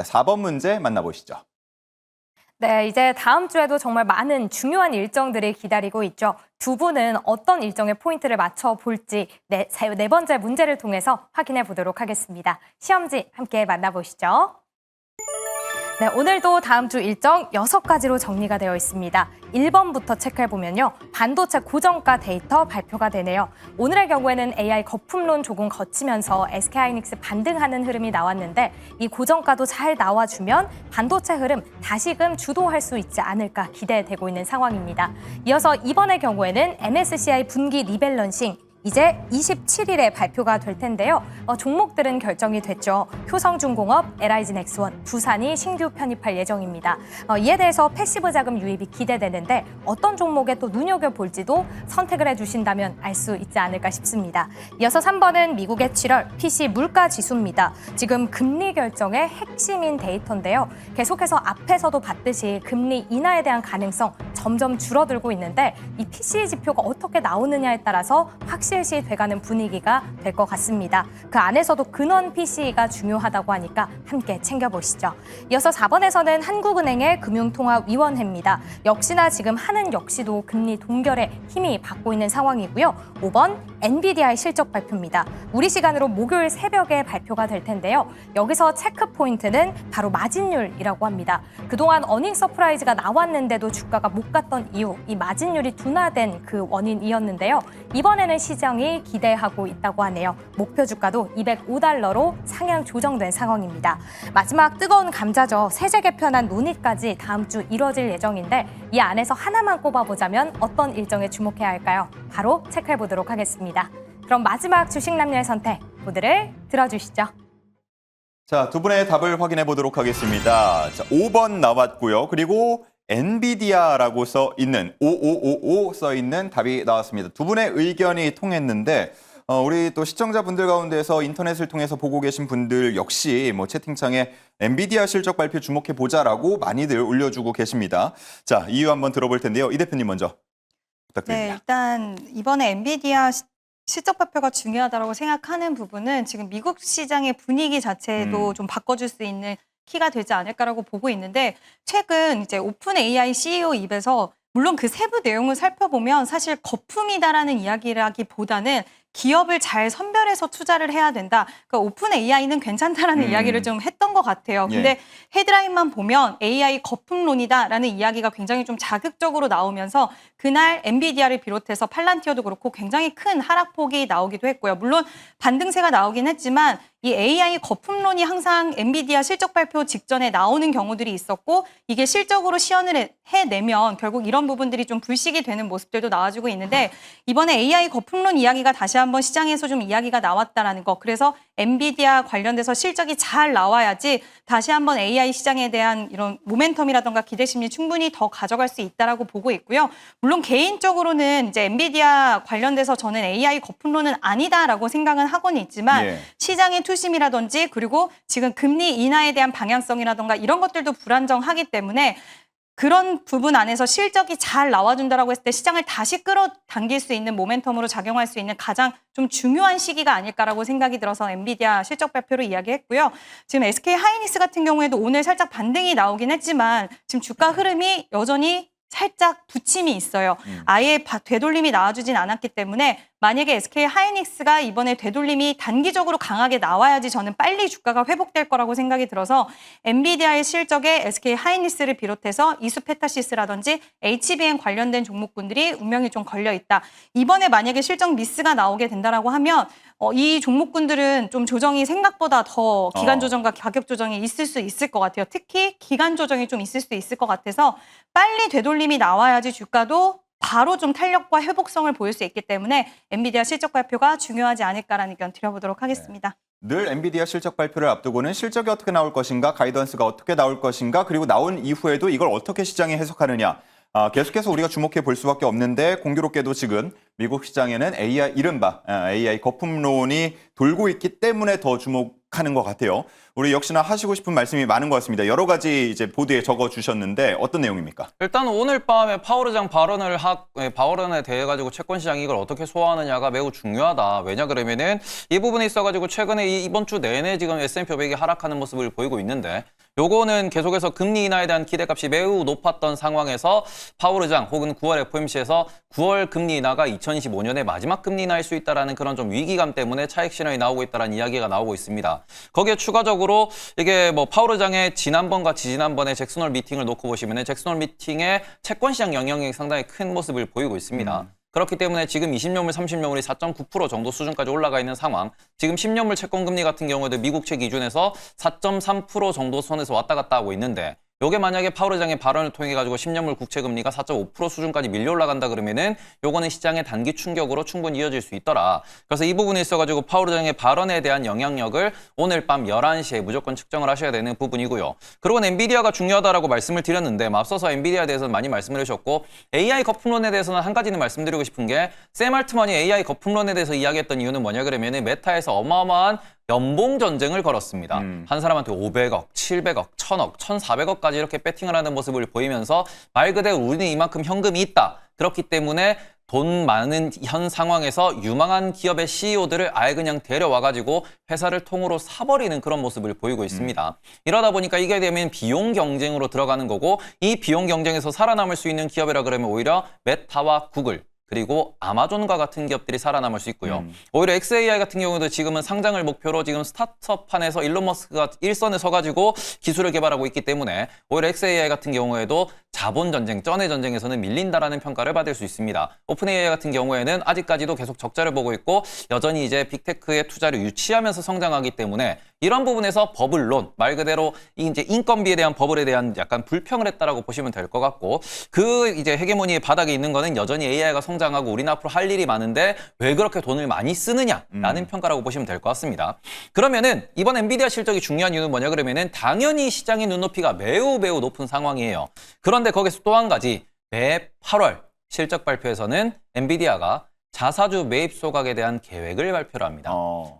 4번 문제 만나보시죠. 네, 이제 다음 주에도 정말 많은 중요한 일정들이 기다리고 있죠. 두 분은 어떤 일정에 포인트를 맞춰 볼지 네 번째 문제를 통해서 확인해 보도록 하겠습니다. 시험지 함께 만나보시죠. 네, 오늘도 다음 주 일정 6가지로 정리가 되어 있습니다. 1번부터 체크해보면요. 반도체 고정가 데이터 발표가 되네요. 오늘의 경우에는 AI 거품론 조금 거치면서 SK하이닉스 반등하는 흐름이 나왔는데 이 고정가도 잘 나와주면 반도체 흐름 다시금 주도할 수 있지 않을까 기대되고 있는 상황입니다. 이어서 이번의 경우에는 MSCI 분기 리밸런싱 이제 27일에 발표가 될 텐데요. 종목들은 결정이 됐죠. 효성중공업, LIG넥스원, 두산이 신규 편입할 예정입니다. 이에 대해서 패시브 자금 유입이 기대되는데 어떤 종목에 또 눈여겨볼지도 선택을 해주신다면 알 수 있지 않을까 싶습니다. 이어서 3번은 미국의 7월 PC 물가 지수입니다. 지금 금리 결정의 핵심인 데이터인데요. 계속해서 앞에서도 봤듯이 금리 인하에 대한 가능성 점점 줄어들고 있는데 이 PC 지표가 어떻게 나오느냐에 따라서 확실시 돼가는 분위기가 될 것 같습니다. 그 안에서도 근원 PC가 중요하다고 하니까 함께 챙겨보시죠. 이어서 4번에서는 한국은행의 금융통화위원회입니다. 역시나 지금 하는 역시도 금리 동결에 힘이 받고 있는 상황이고요. 5번 엔비디아의 실적 발표입니다. 우리 시간으로 목요일 새벽에 발표가 될 텐데요. 여기서 체크 포인트는 바로 마진율이라고 합니다. 그동안 어닝 서프라이즈가 나왔는데도 주가가 못 갔던 이유, 이 마진율이 둔화된 그 원인이었는데요. 이번에는 시장이 기대하고 있다고 하네요. 목표 주가도 $205로 상향 조정된 상황입니다. 마지막 뜨거운 감자죠. 세제 개편안 논의까지 다음 주 이뤄질 예정인데 이 안에서 하나만 꼽아보자면 어떤 일정에 주목해야 할까요? 바로 체크해 보도록 하겠습니다. 그럼 마지막 주식 남녀의 선택, 모두를 들어주시죠. 자, 두 분의 답을 확인해 보도록 하겠습니다. 자, 5번 나왔고요. 그리고 엔비디아라고 써 있는 5555 써 있는 답이 나왔습니다. 두 분의 의견이 통했는데 우리 또 시청자분들 가운데서 인터넷을 통해서 보고 계신 분들 역시 뭐 채팅창에 엔비디아 실적 발표 주목해 보자라고 많이들 올려주고 계십니다. 자, 이유 한번 들어볼 텐데요. 이 대표님 먼저 부탁드립니다. 네, 일단 이번에 엔비디아 실적 발표가 중요하다고 생각하는 부분은 지금 미국 시장의 분위기 자체도 좀 바꿔줄 수 있는 키가 되지 않을까라고 보고 있는데 최근 이제 오픈 AI CEO 입에서 물론 그 세부 내용을 살펴보면 사실 거품이다라는 이야기라기보다는 기업을 잘 선별해서 투자를 해야 된다. 그러니까 오픈 AI는 괜찮다라는 이야기를 좀 했던 것 같아요. 근데 예. 헤드라인만 보면 AI 거품론이다라는 이야기가 굉장히 좀 자극적으로 나오면서 그날 엔비디아를 비롯해서 팔란티어도 그렇고 굉장히 큰 하락폭이 나오기도 했고요. 물론 반등세가 나오긴 했지만 이 AI 거품론이 항상 엔비디아 실적 발표 직전에 나오는 경우들이 있었고 이게 실적으로 시연을 해내면 결국 이런 부분들이 좀 불식이 되는 모습들도 나와주고 있는데 이번에 AI 거품론 이야기가 다시 한번 시장에서 좀 이야기가 나왔다라는 거. 그래서 엔비디아 관련돼서 실적이 잘 나와야지 다시 한번 AI 시장에 대한 이런 모멘텀이라던가 기대심리 충분히 더 가져갈 수 있다라고 보고 있고요. 물론 개인적으로는 이제 엔비디아 관련돼서 저는 AI 거품론은 아니다라고 생각은 하고는 있지만 예. 시장의 투심이라든지 그리고 지금 금리 인하에 대한 방향성이라던가 이런 것들도 불안정하기 때문에 그런 부분 안에서 실적이 잘 나와준다라고 했을 때 시장을 다시 끌어당길 수 있는 모멘텀으로 작용할 수 있는 가장 좀 중요한 시기가 아닐까라고 생각이 들어서 엔비디아 실적 발표를 이야기했고요. 지금 SK하이닉스 같은 경우에도 오늘 살짝 반등이 나오긴 했지만 지금 주가 흐름이 여전히 살짝 부침이 있어요. 아예 되돌림이 나와주진 않았기 때문에 만약에 SK하이닉스가 이번에 되돌림이 단기적으로 강하게 나와야지 저는 빨리 주가가 회복될 거라고 생각이 들어서 엔비디아의 실적에 SK하이닉스를 비롯해서 이수페타시스라든지 HBM 관련된 종목군들이 운명이 좀 걸려있다. 이번에 만약에 실적 미스가 나오게 된다라고 하면 이 종목군들은 좀 조정이 생각보다 더 기간 조정과 가격 조정이 있을 수 있을 것 같아요. 특히 기간 조정이 좀 있을 수 있을 것 같아서 빨리 되돌림이 나와야지 주가도 바로 좀 탄력과 회복성을 보일 수 있기 때문에 엔비디아 실적 발표가 중요하지 않을까라는 의견 드려보도록 하겠습니다. 늘 엔비디아 실적 발표를 앞두고는 실적이 어떻게 나올 것인가, 가이던스가 어떻게 나올 것인가, 그리고 나온 이후에도 이걸 어떻게 시장이 해석하느냐. 계속해서 우리가 주목해 볼 수밖에 없는데 공교롭게도 지금 미국 시장에는 AI 이른바 AI 거품론이 돌고 있기 때문에 더 주목하는 것 같아요. 우리 역시나 하시고 싶은 말씀이 많은 것 같습니다. 여러 가지 이제 보드에 적어 주셨는데 어떤 내용입니까? 일단 오늘 밤에 파월 의장 발언에 대해 가지고 채권 시장이 이걸 어떻게 소화하느냐가 매우 중요하다. 왜냐 그러면은 이 부분에 있어 가지고 최근에 이번 주 내내 지금 S&P 500이 하락하는 모습을 보이고 있는데 요거는 계속해서 금리 인하에 대한 기대값이 매우 높았던 상황에서 파월 의장 혹은 9월 FOMC에서 9월 금리 인하가 2025년에 마지막 금리 인하일 수 있다라는 그런 좀 위기감 때문에 차익 신호이 나오고 있다라는 이야기가 나오고 있습니다. 거기에 추가적으로 이게 뭐 파월 의장의 지난번과 지지난번에 잭슨 홀 미팅을 놓고 보시면은 잭슨 홀 미팅의 채권 시장 영향력이 상당히 큰 모습을 보이고 있습니다. 그렇기 때문에 지금 20년물, 30년물이 4.9% 정도 수준까지 올라가 있는 상황. 지금 10년물 채권 금리 같은 경우에도 미국채 기준에서 4.3% 정도 선에서 왔다 갔다 하고 있는데 요게 만약에 파월 의장의 발언을 통해 가지고 10년물 국채 금리가 4.5% 수준까지 밀려 올라간다 그러면은 요거는 시장의 단기 충격으로 충분히 이어질 수 있더라. 그래서 이 부분에 있어 가지고 파월 의장의 발언에 대한 영향력을 오늘 밤 11시에 무조건 측정을 하셔야 되는 부분이고요. 그리고 엔비디아가 중요하다라고 말씀을 드렸는데 앞서서 엔비디아에 대해서는 많이 말씀을 해주셨고 AI 거품론에 대해서는 한 가지는 말씀드리고 싶은 게 샘 알트만이 AI 거품론에 대해서 이야기했던 이유는 뭐냐 그러면은 메타에서 어마어마한 연봉 전쟁을 걸었습니다. 한 사람한테 500억, 700억, 1000억, 1400억까지 이렇게 배팅을 하는 모습을 보이면서 말 그대로 우리는 이만큼 현금이 있다. 그렇기 때문에 돈 많은 현 상황에서 유망한 기업의 CEO들을 아예 그냥 데려와가지고 회사를 통으로 사버리는 그런 모습을 보이고 있습니다. 이러다 보니까 이게 되면 비용 경쟁으로 들어가는 거고 이 비용 경쟁에서 살아남을 수 있는 기업이라 그러면 오히려 메타와 구글 그리고 아마존과 같은 기업들이 살아남을 수 있고요. 오히려 XAI 같은 경우도 지금은 상장을 목표로 지금 스타트업판에서 일론 머스크가 일선에 서가지고 기술을 개발하고 있기 때문에 오히려 XAI 같은 경우에도 자본 전쟁, 쩐의 전쟁에서는 밀린다라는 평가를 받을 수 있습니다. 오픈 AI 같은 경우에는 아직까지도 계속 적자를 보고 있고 여전히 이제 빅테크의 투자를 유치하면서 성장하기 때문에 이런 부분에서 버블론, 말 그대로 이제 인건비에 대한 버블에 대한 약간 불평을 했다라고 보시면 될 것 같고 그 이제 헤게모니의 바닥에 있는 거는 여전히 AI가 성장하고 우리는 앞으로 할 일이 많은데 왜 그렇게 돈을 많이 쓰느냐라는 평가라고 보시면 될 것 같습니다. 그러면은 이번 엔비디아 실적이 중요한 이유는 뭐냐 그러면은 당연히 시장의 눈높이가 매우 높은 상황이에요. 그런데 거기서 또 한 가지 매 8월 실적 발표에서는 엔비디아가 자사주 매입 소각에 대한 계획을 발표를 합니다.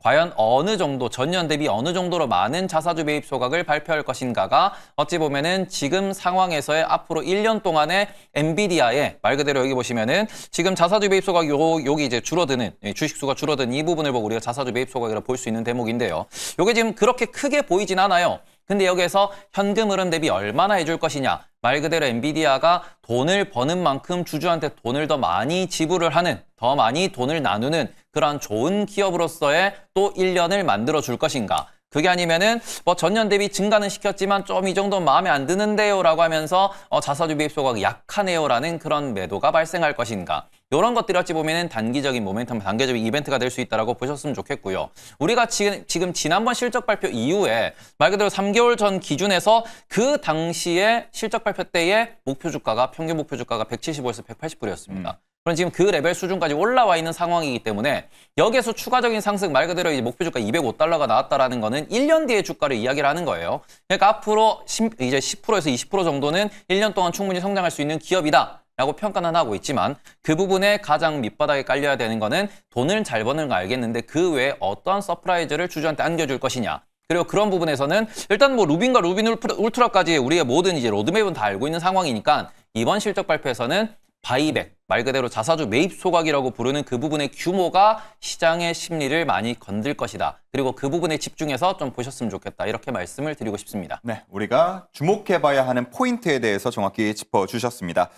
과연 어느 정도 전년 대비 어느 정도로 많은 자사주 매입 소각을 발표할 것인가가 어찌 보면은 지금 상황에서의 앞으로 1년 동안의 엔비디아의 말 그대로 여기 보시면은 지금 자사주 매입 소각 여기 이제 줄어드는 주식 수가 줄어든 이 부분을 보고 우리가 자사주 매입 소각이라고 볼 수 있는 대목인데요. 요게 지금 그렇게 크게 보이진 않아요. 근데 여기에서 현금 흐름 대비 얼마나 해줄 것이냐. 말 그대로 엔비디아가 돈을 버는 만큼 주주한테 돈을 더 많이 지불을 하는, 더 많이 돈을 나누는 그러한 좋은 기업으로서의 또 1년을 만들어 줄 것인가. 그게 아니면은 뭐 전년 대비 증가는 시켰지만 좀 이 정도 마음에 안 드는데요 라고 하면서 자사주 매입 소각이 약하네요 라는 그런 매도가 발생할 것인가. 이런 것들이 어찌 보면은 단기적인 모멘텀, 단계적인 이벤트가 될 수 있다라고 보셨으면 좋겠고요. 우리가 지금 지난번 실적 발표 이후에 말 그대로 3개월 전 기준에서 그 당시에 실적 발표 때의 목표 주가가 평균 목표 주가가 175에서 180불이었습니다. 그럼 지금 그 레벨 수준까지 올라와 있는 상황이기 때문에 여기에서 추가적인 상승 말 그대로 이제 목표 주가 205달러가 나왔다라는 거는 1년 뒤의 주가를 이야기를 하는 거예요. 그러니까 앞으로 이제 10%에서 20% 정도는 1년 동안 충분히 성장할 수 있는 기업이다. 라고 평가는 하고 있지만 그 부분에 가장 밑바닥에 깔려야 되는 거는 돈을 잘 버는 거 알겠는데 그 외에 어떠한 서프라이즈를 주주한테 안겨줄 것이냐. 그리고 그런 부분에서는 일단 뭐 루빈과 루빈 울트라까지 우리의 모든 이제 로드맵은 다 알고 있는 상황이니까 이번 실적 발표에서는 바이백, 말 그대로 자사주 매입 소각이라고 부르는 그 부분의 규모가 시장의 심리를 많이 건들 것이다. 그리고 그 부분에 집중해서 좀 보셨으면 좋겠다. 이렇게 말씀을 드리고 싶습니다. 네, 우리가 주목해봐야 하는 포인트에 대해서 정확히 짚어주셨습니다.